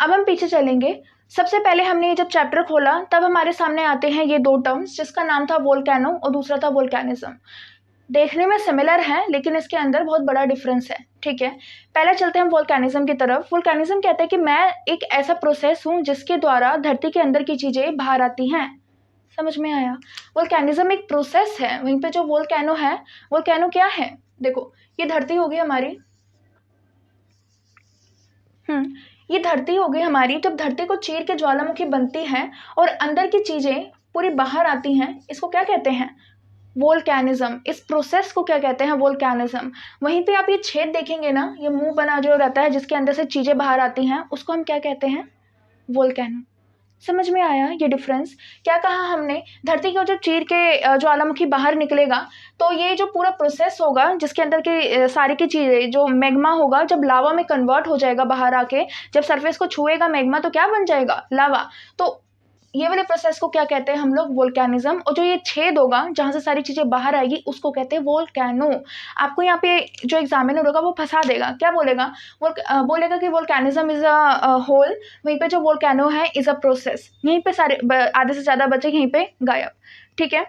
अब हम पीछे चलेंगे। सबसे पहले हमने ये जब चैप्टर खोला तब हमारे सामने आते हैं ये दो टर्म्स, जिसका नाम था वोल्केनो और दूसरा था वोल्केनिज्म। देखने में सिमिलर है लेकिन इसके अंदर बहुत बड़ा डिफरेंस है, ठीक है। पहले चलते हैं वोल्केनिज्म की तरफ। वोल्केनिज्म कहता है कि मैं एक ऐसा प्रोसेस हूँ जिसके द्वारा धरती के अंदर की चीजें बाहर आती हैं। समझ में आया? वोल्केनिज्म एक प्रोसेस है, वहीं पे जो वोल्केनो है, वोल्केनो क्या है? देखो, ये धरती होगी हमारी, ये धरती हो गई हमारी। जब धरती को चीर के ज्वालामुखी बनती है और अंदर की चीजें पूरी बाहर आती हैं, इसको क्या कहते हैं? वोल्केनिज्म। इस प्रोसेस को क्या कहते हैं? वोल्केनिज्म। वहीं पे आप ये छेद देखेंगे ना, ये मुंह बना जो रहता है जिसके अंदर से चीजें बाहर आती हैं, उसको हम क्या कहते हैं? वोल्केनो। समझ में आया ये डिफरेंस? क्या कहा हमने? धरती को जब चीर के ज्वालामुखी बाहर निकलेगा तो ये जो पूरा प्रोसेस होगा जिसके अंदर की सारी की चीज़ें, जो मैग्मा होगा, जब लावा में कन्वर्ट हो जाएगा बाहर आके, जब सरफेस को छुएगा मैग्मा तो क्या बन जाएगा? लावा। तो ये वाले प्रोसेस को क्या कहते हैं हम लोग? वोल्केनिज्म। और जो ये छेद होगा जहाँ से सारी चीज़ें बाहर आएगी उसको कहते हैं वोल्केनो। आपको यहाँ पे जो एग्जामिनर होगा वो फंसा देगा। क्या बोलेगा? बोलेगा कि वोल्केनिज्म इज अ होल, वहीं पे जो वोल्केनो है इज अ प्रोसेस। यहीं पे सारे आधे से ज़्यादा बच्चे यहीं पे गायब, ठीक है।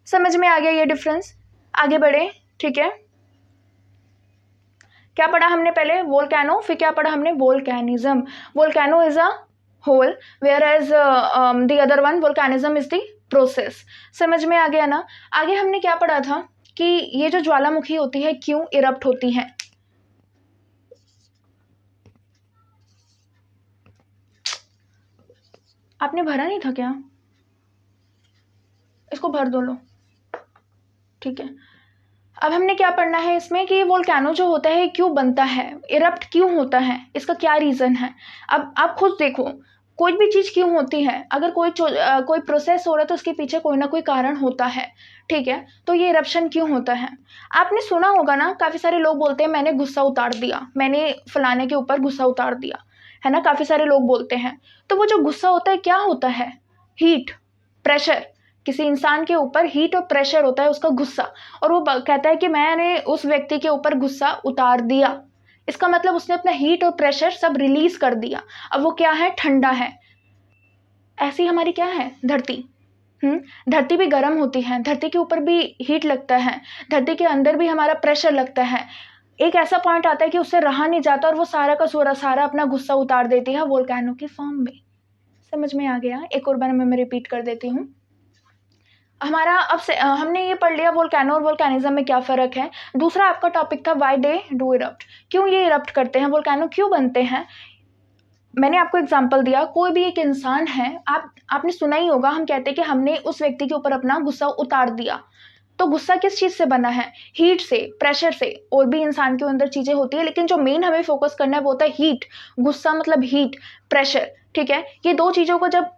समझ में आ गया ये डिफरेंस? आगे बढ़े, ठीक है। क्या पढ़ा हमने पहले? वोल्केनो। फिर क्या पढ़ा हमने? Volcanism. Volcano is a whole, whereas the other one, volcanism is the process. समझ में आ गया ना? आगे हमने क्या पढ़ा था कि ये जो ज्वालामुखी होती है क्यों इरप्ट होती है? आपने भरा नहीं था क्या? इसको भर दो लो, ठीक है। अब हमने क्या पढ़ना है इसमें कि वोल्केनो जो होता है क्यों बनता है, इरप्ट क्यों होता है, इसका क्या रीज़न है। अब आप खुद देखो, कोई भी चीज़ क्यों होती है, अगर कोई प्रोसेस हो रहा है तो उसके पीछे कोई ना कोई कारण होता है, ठीक है। तो ये इरप्शन क्यों होता है? आपने सुना होगा ना, काफ़ी सारे लोग बोलते हैं मैंने गुस्सा उतार दिया, मैंने फलाने के ऊपर गुस्सा उतार दिया, है ना। काफ़ी सारे लोग बोलते हैं। तो वो जो गुस्सा होता है क्या होता है? Heat, pressure. किसी इंसान के ऊपर हीट और प्रेशर होता है, उसका गुस्सा, और वो कहता है कि मैंने उस व्यक्ति के ऊपर गुस्सा उतार दिया। इसका मतलब उसने अपना हीट और प्रेशर सब रिलीज कर दिया। अब वो क्या है? ठंडा है। ऐसी हमारी क्या है? धरती। धरती भी गर्म होती है, धरती के ऊपर भी हीट लगता है, धरती के अंदर भी हमारा प्रेशर लगता है। एक ऐसा पॉइंट आता है कि उससे रहा नहीं जाता और वो सारा का सारा अपना गुस्सा उतार देती है वोल्केनो की फॉर्म में। समझ में आ गया? एक और बार मैं रिपीट कर देती हूँ। हमारा अब से हमने ये पढ़ लिया वोल्केनो और वोल्केनिज्म में क्या फ़र्क है। दूसरा आपका टॉपिक था व्हाई दे डू इरप्ट, क्यों ये इरप्ट करते हैं, वोल्केनो क्यों बनते हैं। मैंने आपको एग्जांपल दिया, कोई भी एक इंसान है, आपने सुना ही होगा, हम कहते हैं कि हमने उस व्यक्ति के ऊपर अपना गुस्सा उतार दिया। तो गुस्सा किस चीज़ से बना है? हीट से, प्रेशर से। और भी इंसान के अंदर चीज़ें होती है, लेकिन जो मेन हमें फोकस करना है वो होता है हीट। गुस्सा मतलब हीट, प्रेशर, ठीक है। ये दो चीज़ों को जब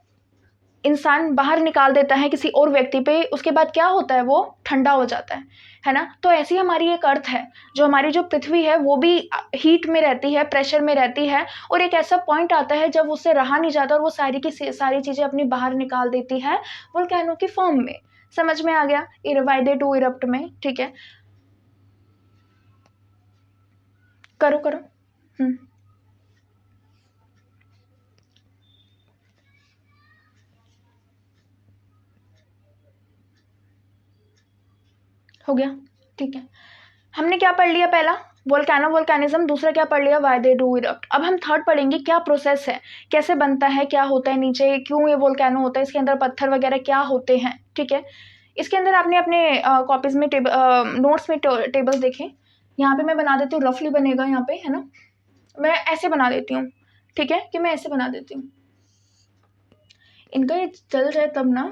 इंसान बाहर निकाल देता है किसी और व्यक्ति पे, उसके बाद क्या होता है? वो ठंडा हो जाता है ना। तो ऐसी हमारी एक अर्थ है, जो हमारी जो पृथ्वी है वो भी हीट में रहती है, प्रेशर में रहती है, और एक ऐसा पॉइंट आता है जब उससे रहा नहीं जाता और वो सारी की सारी चीज़ें अपनी बाहर निकाल देती है वोल्केनो की फॉर्म में। समझ में आ गया? व्हाई दे डू इरप्ट में, ठीक है। करो करो। हो गया, ठीक है। हमने क्या पढ़ लिया? पहला वोल्केनो वोल्केनिज्म, दूसरा क्या पढ़ लिया? Why they do erupt. अब हम थर्ड पढ़ेंगे क्या प्रोसेस है, कैसे बनता है, क्या होता है नीचे, क्यों ये वोल्केनो होता है, इसके अंदर पत्थर वगैरह क्या होते हैं, ठीक है। इसके अंदर आपने अपने कॉपीज में नोट्स में टेबल्स देखे। यहाँ पे मैं बना देती हूँ, रफली बनेगा यहाँ पे, है ना। मैं ऐसे बना देती हूँ, ठीक है, कि मैं ऐसे बना देती हूँ। इनका ये चल जाए तब ना,